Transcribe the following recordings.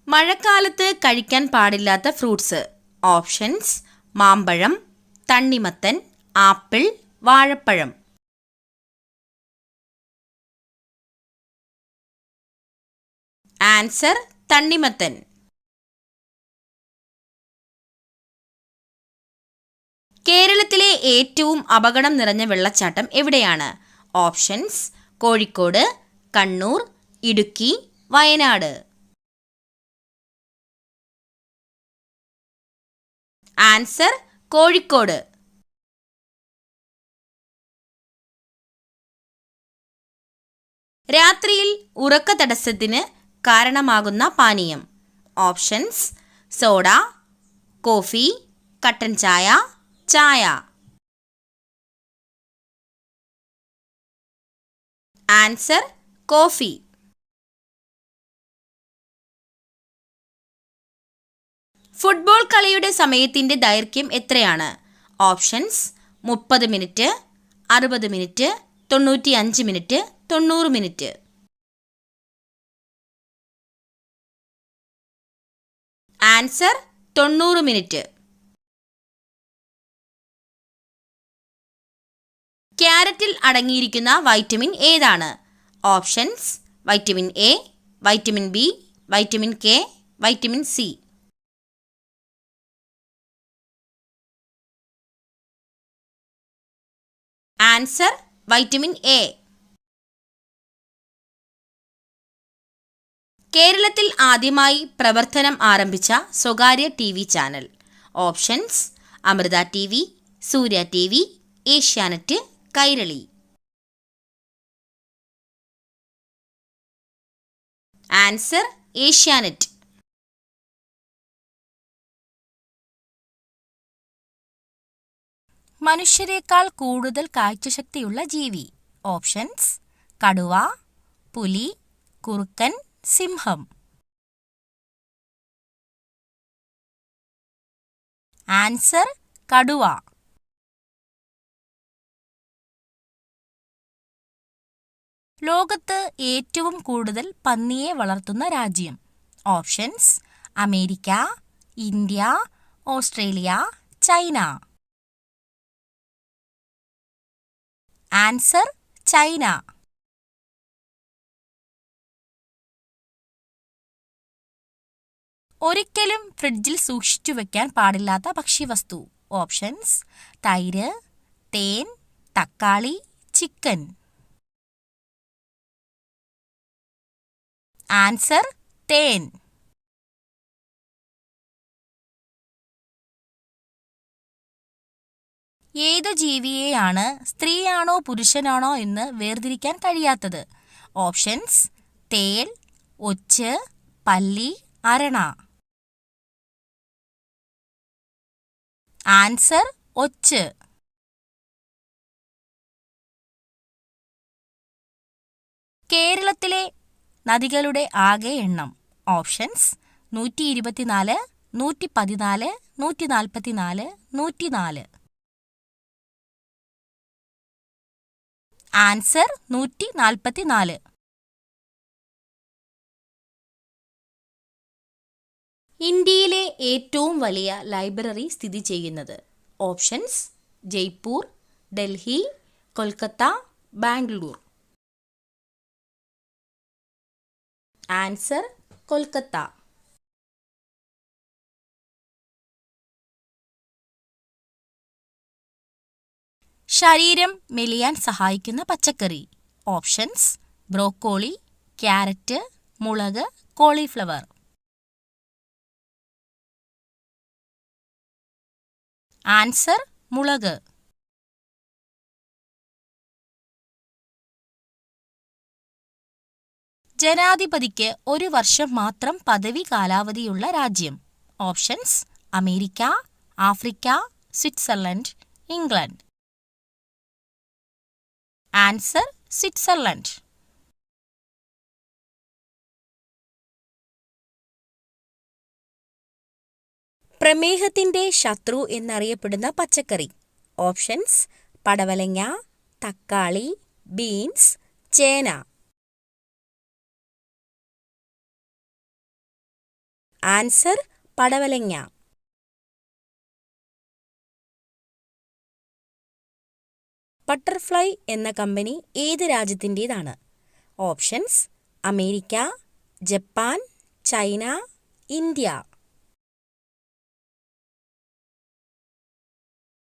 മഴക്കാലത്ത് കഴിക്കാൻ പാടില്ലാത്ത ഫ്രൂട്ട്സ്. ഓപ്ഷൻസ്: മാമ്പഴം, തണ്ണിമത്തൻ, ആപ്പിൾ, വാഴപ്പഴം. ആൻസർ: തണ്ണിമത്തൻ. കേരളത്തിലെ ഏറ്റവും അപകടം നിറഞ്ഞ വെള്ളച്ചാട്ടം എവിടെയാണ്? ഓപ്ഷൻസ്: കോഴിക്കോട്, കണ്ണൂർ, ഇടുക്കി, വയനാട്. ആൻസർ: കോഴിക്കോട്. രാത്രിയിൽ ഉറക്ക തടസ്സത്തിന് കാരണമാകുന്ന പാനീയം. ഓപ്ഷൻസ്: സോഡ, കോഫി, കട്ടൻ ചായ, ചായ. Answer: coffee. ഫുട്ബോൾ കളിയുടെ സമയത്തിന്റെ ദൈർഘ്യം എത്രയാണ്? Options: 30 minute, 60 minute, 95 minute, 90 minute. Answer: 90 minute. ക്യാരറ്റിൽ അടങ്ങിയിരിക്കുന്ന വൈറ്റമിൻ ഏതാണ്? Options: vitamin A, vitamin B, vitamin K, vitamin C. Answer: vitamin A. കേരളത്തിൽ ആദ്യമായി പ്രവർത്തനം ആരംഭിച്ച സ്വകാര്യ TV. Channel. Options: Amrita TV., Surya TV., Asianet, Kairali. Answer: Asianet. മനുഷ്യരെക്കാൾ കൂടുതൽ കാഴ്ചശക്തിയുള്ള ജീവി. ഓപ്ഷൻസ്: കടുവ, പുലി, കുറുക്കൻ, സിംഹം. ആൻസർ: കടുവ. ലോകത്ത് ഏറ്റവും കൂടുതൽ പന്നിയെ വളർത്തുന്ന രാജ്യം. Options: America, India, Australia, China. Answer: China. ഒരിക്കലും ഫ്രിഡ്ജിൽ സൂക്ഷിച്ചു വെക്കാൻ പാടില്ലാത്ത ഭക്ഷ്യവസ്തു. ഓപ്ഷൻസ്: തൈര്, തേൻ, തക്കാളി, ചിക്കൻ. ആൻസർ: തേൻ. ഏതു ജീവിയെയാണ് സ്ത്രീയാണോ പുരുഷനാണോ എന്ന് വേർതിരിക്കാൻ കഴിയാത്തത്? ഓപ്ഷൻസ്: തേൾ, ഒച്ച്, പല്ലി, അരണ. ആൻസർ: ഒച്ച്. കേരളത്തിലെ നദികളുടെ ആകെ എണ്ണം. ഓപ്ഷൻസ്: 124, 114, 144, 104. ആൻസർ: 144. ഇന്ത്യയിലെ ഏറ്റവും വലിയ ലൈബ്രറി സ്ഥിതി ചെയ്യുന്നത്. ഓപ്ഷൻസ്: ജയ്പൂർ, ഡൽഹി, കൊൽക്കത്ത, ബാംഗ്ലൂർ. ആൻസർ: കൊൽക്കത്ത. ശരീരം മെലിയാൻ സഹായിക്കുന്ന പച്ചക്കറി. ഓപ്ഷൻസ്: ബ്രോക്കോളി, ക്യാരറ്റ്, മുളക്, കോളിഫ്ലവർ. ആൻസർ: മുളക്. ജനാധിപതിക്ക് 1 വർഷം മാത്രം പദവി കാലാവധിയുള്ള രാജ്യം. Options: America, Africa, Switzerland, England. Answer: Switzerland. പ്രമേഹത്തിന്റെ ശത്രു എന്നറിയപ്പെടുന്ന പച്ചക്കറി. ഓപ്ഷൻസ്: പടവലങ്ങ, തക്കാളി, ബീൻസ്, ചേന. ആൻസർ പടവലങ്ങ. ബട്ടർഫ്ലൈ എന്ന കമ്പനി ഏത് രാജ്യത്തിൻ്റേതാണ്? Options: America, Japan, China, India.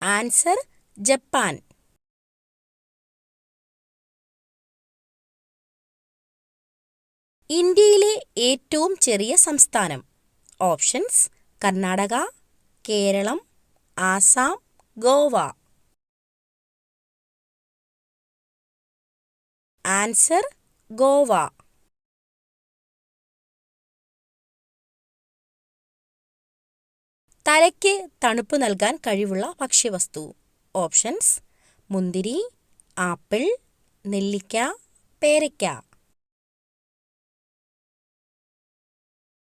Answer Japan. ഇന്ത്യയിലെ ഏറ്റവും ചെറിയ സംസ്ഥാനം? ഓപ്ഷൻസ്: കർണാടക, കേരളം, ആസാം, ഗോവ. ആൻസർ ഗോവ. തലയ്ക്ക് തണുപ്പ് നൽകാൻ കഴിവുള്ള ഭക്ഷ്യവസ്തു? ഓപ്ഷൻസ്: മുന്തിരി, ആപ്പിൾ, നെല്ലിക്ക, പേരയ്ക്ക.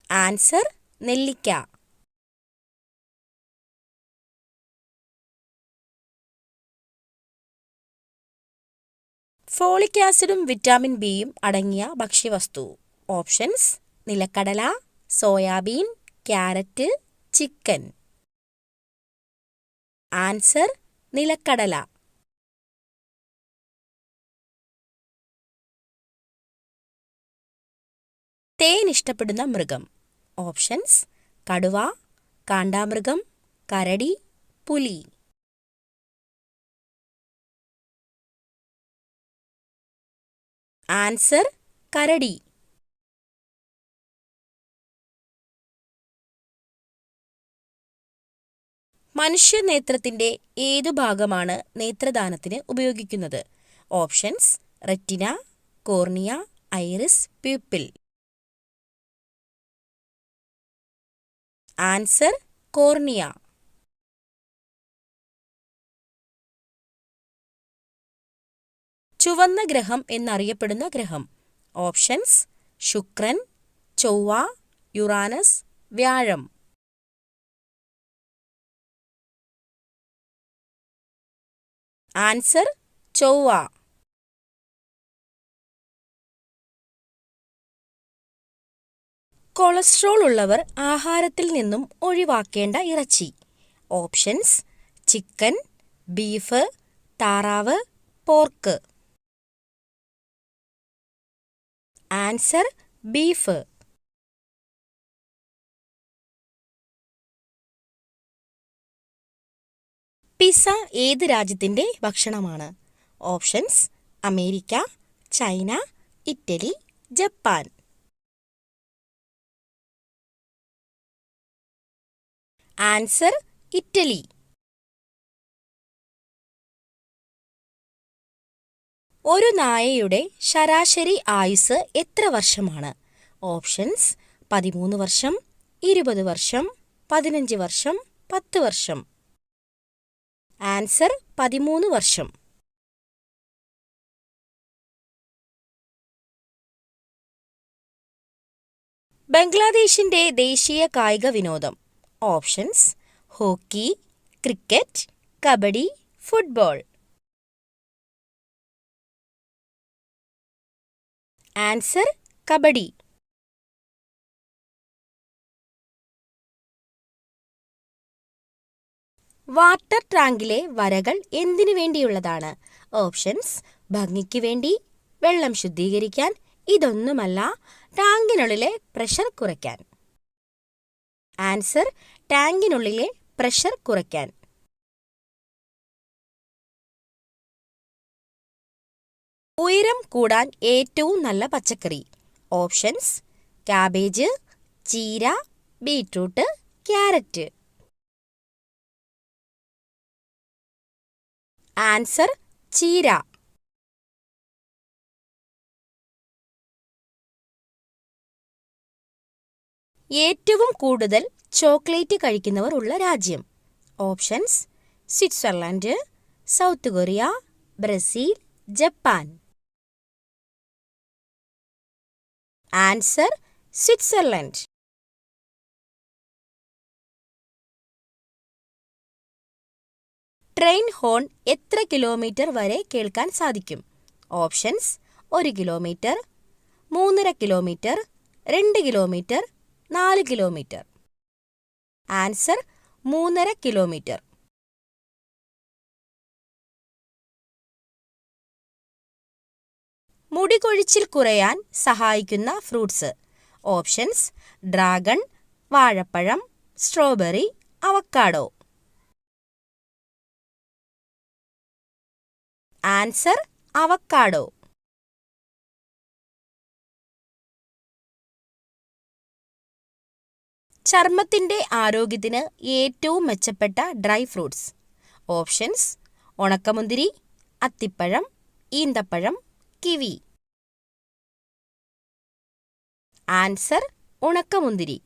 ആൻസർ നെല്ലിക്ക. ഫോളിക് ആസിഡും വിറ്റാമിൻ ബിയും അടങ്ങിയ ഭക്ഷ്യവസ്തു? ഓപ്ഷൻസ്: നിലക്കടല, സോയാബീൻ, ക്യാരറ്റ്, ചിക്കൻ. ആൻസർ നിലക്കടല. തേൻ ഇഷ്ടപ്പെടുന്ന മൃഗം? ഓപ്ഷൻസ്: കടുവ, കാണ്ടാമൃഗം, കരടി, പുലി. ആൻസർ കരടി. മനുഷ്യനേത്രത്തിന്റെ ഏതു ഭാഗമാണ് നേത്രദാനത്തിന് ഉപയോഗിക്കുന്നത്? Options: retina, cornea, iris, pupil. Answer cornea. ചുവന്ന ഗ്രഹം എന്നറിയപ്പെടുന്ന ഗ്രഹം? ഓപ്ഷൻസ്: ശുക്രൻ, ചൊവ്വ, യുറാനസ്, വ്യാഴം. ആൻസർ ചൊവ്വ. കൊളസ്ട്രോൾ ഉള്ളവർ ആഹാരത്തിൽ നിന്നും ഒഴിവാക്കേണ്ട ഇറച്ചി? ഓപ്ഷൻസ്: ചിക്കൻ, ബീഫ്, താറാവ്, പോർക്ക്. Answer beef. പിസ്സ ഏത് രാജ്യത്തിന്റെ ഭക്ഷണമാണ്? Options: America, China, Italy, Japan. Answer Italy. ഒരു നായയുടെ ശരാശരി ആയുസ് എത്ര വർഷമാണ്? ഓപ്ഷൻസ്: 13 വർഷം, 20 വർഷം, 15 വർഷം, 10 വർഷം. ആൻസർ 13 വർഷം. ബംഗ്ലാദേശിന്റെ ദേശീയ കായിക വിനോദം? Options: hockey, cricket, kabaddi, football. Answer kabaddi. Water ടാങ്കിലെ വരകൾ എന്തിനു വേണ്ടിയുള്ളതാണ്? ഓപ്ഷൻസ്: ഭംഗിക്ക് വേണ്ടി, വെള്ളം ശുദ്ധീകരിക്കാൻ, ഇതൊന്നുമല്ല, ടാങ്കിനുള്ളിലെ പ്രഷർ കുറയ്ക്കാൻ. ആൻസർ ടാങ്കിനുള്ളിലെ പ്രഷർ കുറയ്ക്കാൻ. ഉയരം കൂടാൻ ഏറ്റവും നല്ല പച്ചക്കറി? ഓപ്ഷൻസ്: കാബേജ്, ചീര, ബീറ്റ്റൂട്ട്, ക്യാരറ്റ്. ആൻസർ ചീര. ഏറ്റവും കൂടുതൽ ചോക്ലേറ്റ് കഴിക്കുന്നവർ ഉള്ള രാജ്യം? Options: Switzerland, South Korea, Brazil, Japan. Answer Switzerland. Train horn എത്ര കിലോമീറ്റർ വരെ കേൾക്കാൻ സാധിക്കും? Options: 1 kilometre, 3.5 kilometre, 2 kilometre, 4 kilometre. Answer 3.5 kilometre. മുടി കൊഴിച്ചിൽ കുറയാൻ സഹായിക്കുന്ന ഫ്രൂട്ട്സ്. ഓപ്ഷൻസ്: ഡ്രാഗൺ, വാഴപ്പഴം, സ്ട്രോബെറി, അവക്കാഡോ. Answer avocado. ചർമ്മത്തിന്റെ ആരോഗ്യത്തിന് ഏറ്റവും മെച്ചപ്പെട്ട ഡ്രൈ ഫ്രൂട്ട്സ്. ഓപ്ഷൻസ്: ഉണക്കമുന്തിരി, അത്തിപ്പഴം, ഈന്തപ്പഴം, കിവി. ആൻസർ ഉണക്കമുന്തിരി.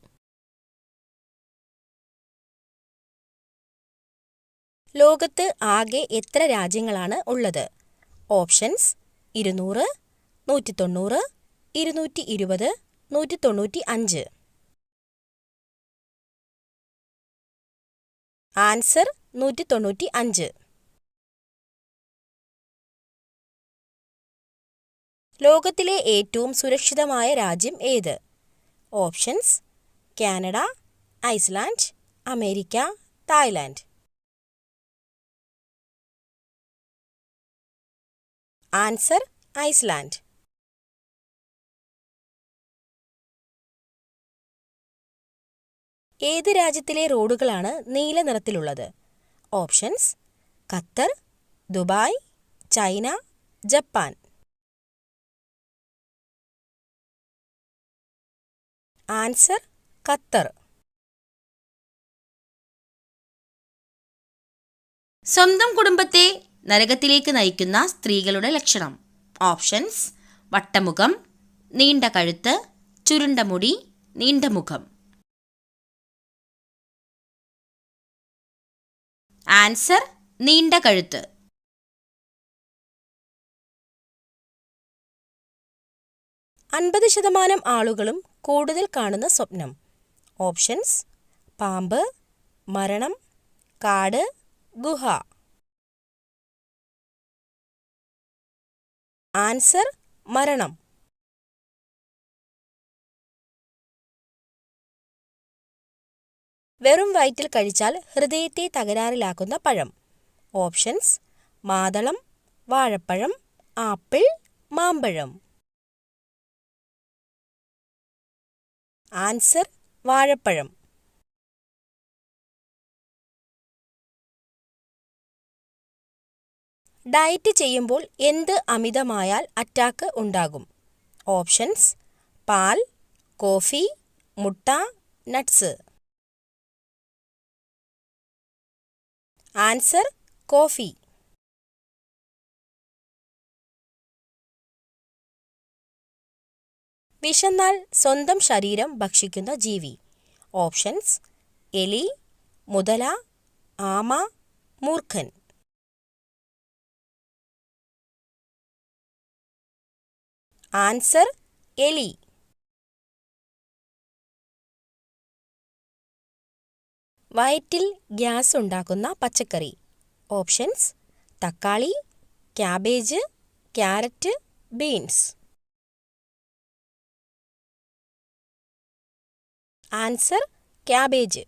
ലോകത്ത് ആകെ എത്ര രാജ്യങ്ങളാണ് ഉള്ളത്? ഓപ്ഷൻസ്: 200, 190, 220, 195. ആൻസർ 195. ലോകത്തിലെ ഏറ്റവും സുരക്ഷിതമായ രാജ്യം ഏത്? Options: Canada, Iceland, America, Thailand. Answer Iceland. ഏത് രാജ്യത്തിലെ റോഡുകളാണ് നീല നിറത്തിലുള്ളത്? Options: Qatar, Dubai, China, Japan. Answer Qatar. സ്വന്തം കുടുംബത്തെ നരകത്തിലേക്ക് നയിക്കുന്ന സ്ത്രീകളുടെ ലക്ഷണം. ഓപ്ഷൻസ്: വട്ടമുഖം, നീണ്ട കഴുത്ത്, ചുരുണ്ട മുടി, നീണ്ട മുഖം. ആൻസർ നീണ്ട കഴുത്ത്. അൻപത് ശതമാനം ആളുകളും കൂടുതൽ കാണുന്ന സ്വപ്നം. ഓപ്ഷൻസ്: പാമ്പ്, മരണം, കാട്, ഗുഹ. ആൻസർ മരണം. വെറും വയറ്റിൽ കഴിച്ചാൽ ഹൃദയത്തെ തകരാറിലാക്കുന്ന പഴം. ഓപ്ഷൻസ്: മാതളം, വാഴപ്പഴം, ആപ്പിൾ, മാമ്പഴം. ആൻസർ വാഴപ്പഴം. ഡയറ്റ് ചെയ്യുമ്പോൾ എന്ത് അമിതമായാൽ അറ്റാക്ക് ഉണ്ടാകും? ഓപ്ഷൻസ്: പാൽ, കോഫി, മുട്ട, നട്ട്സ്. Answer coffee. വിശന്നാൽ സ്വന്തം ശരീരം ഭക്ഷിക്കുന്ന ജീവി. ഓപ്ഷൻസ്: എലി, മുതല, ആമ, മൂർഖൻ. ആൻസർ എലി. വയറ്റിൽ ഗ്യാസ് ഉണ്ടാക്കുന്ന പച്ചക്കറി. ഓപ്ഷൻസ്: തക്കാളി, cabbage, carrot, beans. Answer cabbage.